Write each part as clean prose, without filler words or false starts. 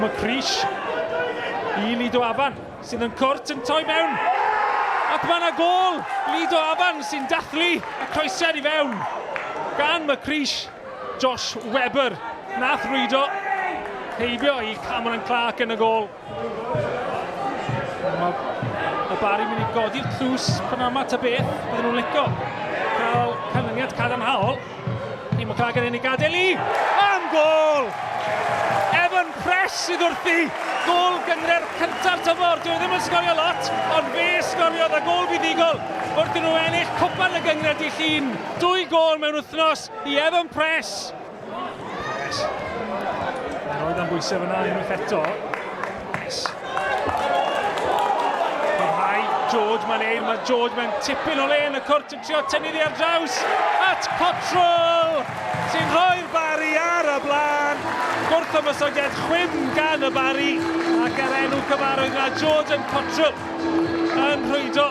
mae Cris I Lido Afan sydd yn cwrt yn toi mewn. Ac mae yna gol Lido Afan sy'n dathlu y croesiad I fewn. Gan mae Cris Josh Webber nath rwydo heibio I Cameron Clark yn y gol. Mae Barri mynd I godi'r tlws pan yma ta beth bydden nhw'n licio cael canlyniad cadarnhaol. Mae McLagan yn ei gadael I. Am gol! Evan Press sydd wrthi. Gol gynre'r cyntaf tymor. Dwi ddim yn sgorio lot, ond fe sgoriodd a gol fuddigol. Wrth nhw ennill cwpan y gyngred I llun. 2 gol mewn wythnos I Evan Press. Roedd am bwysau fyna unwaith eto. George mae'n ein, mae George mae'n tipyn o le yn y cwrt yn trio tynnu ddi ar draws at Cottrell sy'n rhoi'r Barri ar y blaen. Gwrth ymysodiad chwym gan y Barri ac ar enw cyfarwydd yna George yn Cottrell yn rhwydo.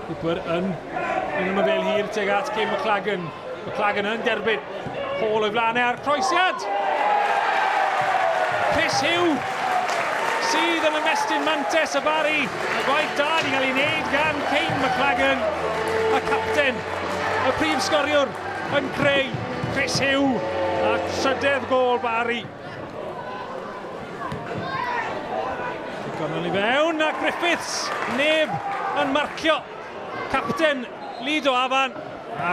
Cooper yn un am y fel hir teg at Kay McLagan. McLagan yn derbyn. Hall o'i flanau ar croesiad. Chris Hugh sydd yn ymestyn mantes y Barri. Y gwaith da di cael ei wneud gan Kay McLagan, y capten, y prif sgoriwr yn creu Chris Hugh a trydydd gol Barri. Digonol I fewn a Griffiths, neb yn marcio capten Lido Afan.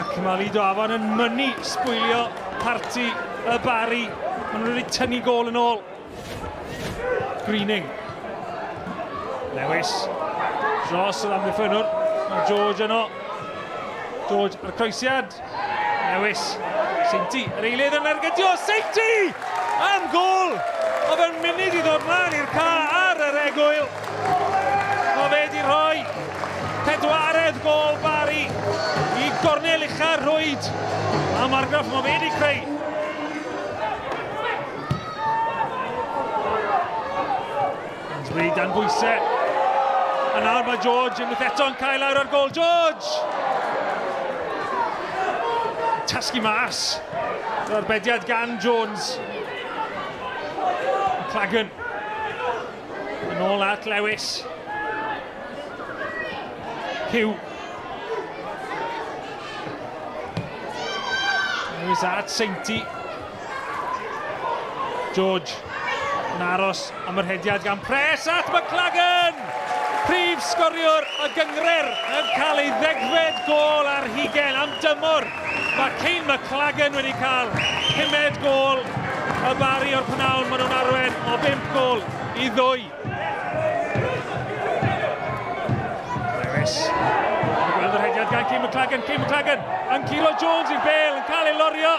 Ac mae Lido Afan yn mynnu sbwylio parti y Barri. Maen nhw wedi tynnu gol yn ôl. Greening. Lewis. Dros yr amddiffynwr. Mae George yno. George ar croesiad. Lewis. Seinti. Yr eilydd yn ergydio. Seinti! Am gol! O fe'n munud I ddod mlaen i'r ca ar yr egwyl. O fe di rhoi pedwaredd gol Barri I gornel ucha'r rwyd. Am argraff mae fe di creu. Bryd dan bwysau. A nawr mae George unwaith eto yn cael lawr ar gol. George! Tasgu mas. Yr arbediad gan Jones. McLagan. Yn ôl at Lewis. Hugh. Lewis at Seinti. George. Yn aros am yr hediad gan Press at McLagan! Prif sgoriwr y gyngred yn cael ei 10fed gol ar hugen am dymor. Mae Kay McLagan wedi cael 5 gol y Barri o'r pnawn. Maen nhw'n arwen o 5 gol I 2. Lewis. Mae'n gweld yr hediad gan Kay McLagan. Kay McLagan yn curo Jones i'r bel yn cael ei lorio.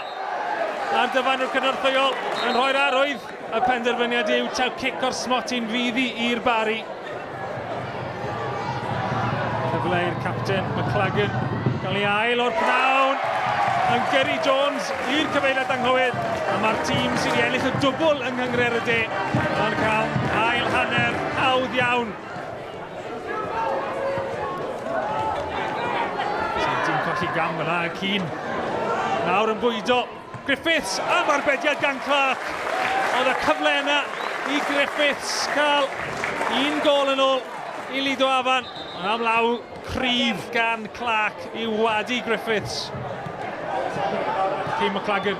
Ar dyfan o'r cynorthwyol yn rhoi'r arwydd. Y penderfyniad yw taw cic o'r smotyn fyddi i'r Barri. Cyfle i'r capten McLagan gael ei ail o'r pnawn yn gyrru Jones i'r cyfeiliad anghywir. A mae'r tîm sydd wedi ennill y dwbl yng Nghynghrair y De yn cael ail hanner hawdd iawn. Seinti'n colli gam yna y cyn. Nawr yn bwydo Griffiths am arbediad gan Clark. Oedd y cyfle yna I Griffiths cael 1 gol yn ôl I Lido Afan. Ond am law cryf gan Clark I wadu Griffiths. Kay McLagan.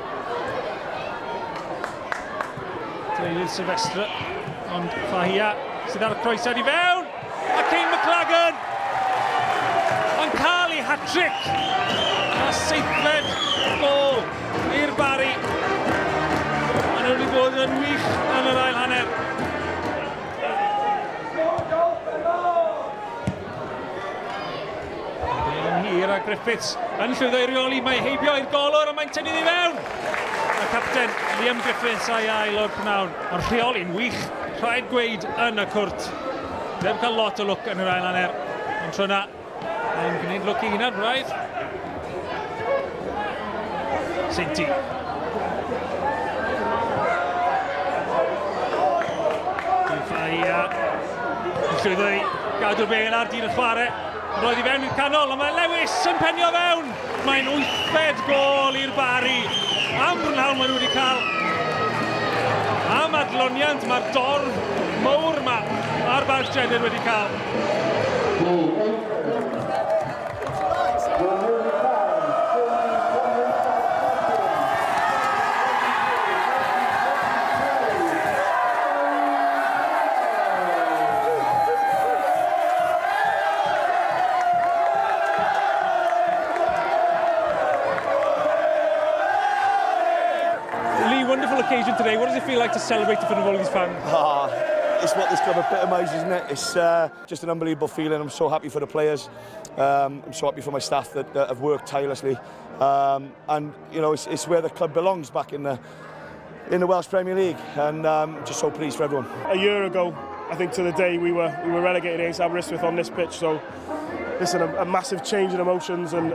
Dreilydd Sylvestre. Ond Fahia sydd ar y croesiad I fewn. A Kay McLagan yn cael ei hat-trick. A 7fed gol i'r Barri. Maen nhw wedi bod yn wych yn yr ail hanner. Yn hir a Griffiths yn llwyddo I reoli. Mae heibio i'r golwr a mae'n tynnu ddi fewn. Y capten Liam Griffiths a'i ail o'r pnawn. Ond rheoli'n wych. Rhaid gweud yn y cwrt. Ddim cael lot o lwc yn yr ail hanner. Ond tro yna, mae'n gwneud lwc I hunan braidd. Seinti. Llwyddo I gadw'r bel ar dyn y chwarae. Roedd I fewn i'r canol, ond mae Lewis yn penio fewn. Mae'n 8fed gol i'r Barri. Am brynhawn maen nhw wedi cael. A madloniant, mae'r dorf mawr yma a'r Barch Jenner wedi cael. Wonderful occasion today. What does it feel like to celebrate in front of all these fans? It's what this club epitomises, isn't it? It's just an unbelievable feeling. I'm so happy for the players. I'm so happy for my staff that have worked tirelessly. And you know, it's where the club belongs back in the Welsh Premier League. And just so pleased for everyone. A year ago, I think to the day we were relegated against Aberystwyth on this pitch. So listen, a massive change in emotions, and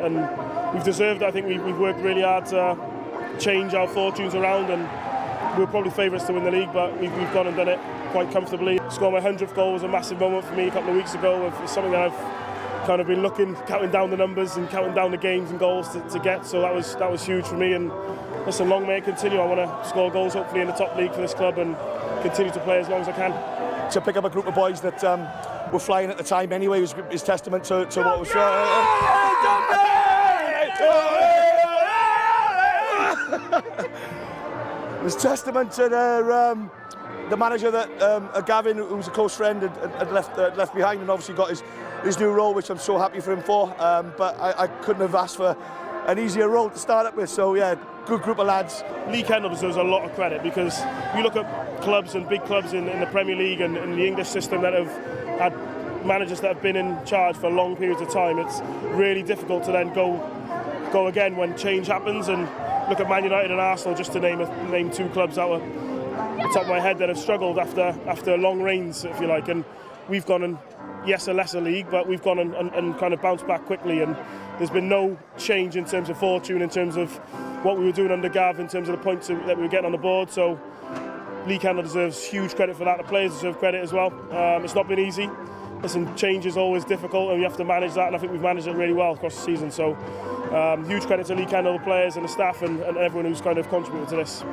we've deserved it. I think we've worked really hard to change our fortunes around, and we were probably favourites to win the league, but we've gone and done it quite comfortably. Scoring my 100th goal was a massive moment for me a couple of weeks ago. It's something that I've kind of been counting down the numbers and counting down the games and goals to get, so that was huge for me. And listen, long may it continue. I want to score goals hopefully in the top league for this club and continue to play as long as I can. To pick up a group of boys that were flying at the time anyway is testament to what was... It was testament to the manager that Gavin, who was a close friend, had left behind, and obviously got his new role, which I'm so happy for him for. But I couldn't have asked for an easier role to start up with. So yeah, good group of lads. Lee Kendall deserves a lot of credit, because you look at clubs and big clubs in the Premier League and in the English system that have had managers that have been in charge for long periods of time. It's really difficult to then go again when change happens. And look at Man United and Arsenal, just to name two clubs out of the top of my head that have struggled after long reigns, if you like. And we've gone and, yes, a lesser league, but we've gone and kind of bounced back quickly. And there's been no change in terms of fortune, in terms of what we were doing under Gav, in terms of the points that we were getting on the board. So Lee Kendall deserves huge credit for that. The players deserve credit as well. It's not been easy. Listen, change is always difficult, and you have to manage that, and I think we've managed it really well across the season. So huge credit to Lee Kendall, the players and the staff, and everyone who's kind of contributed to this.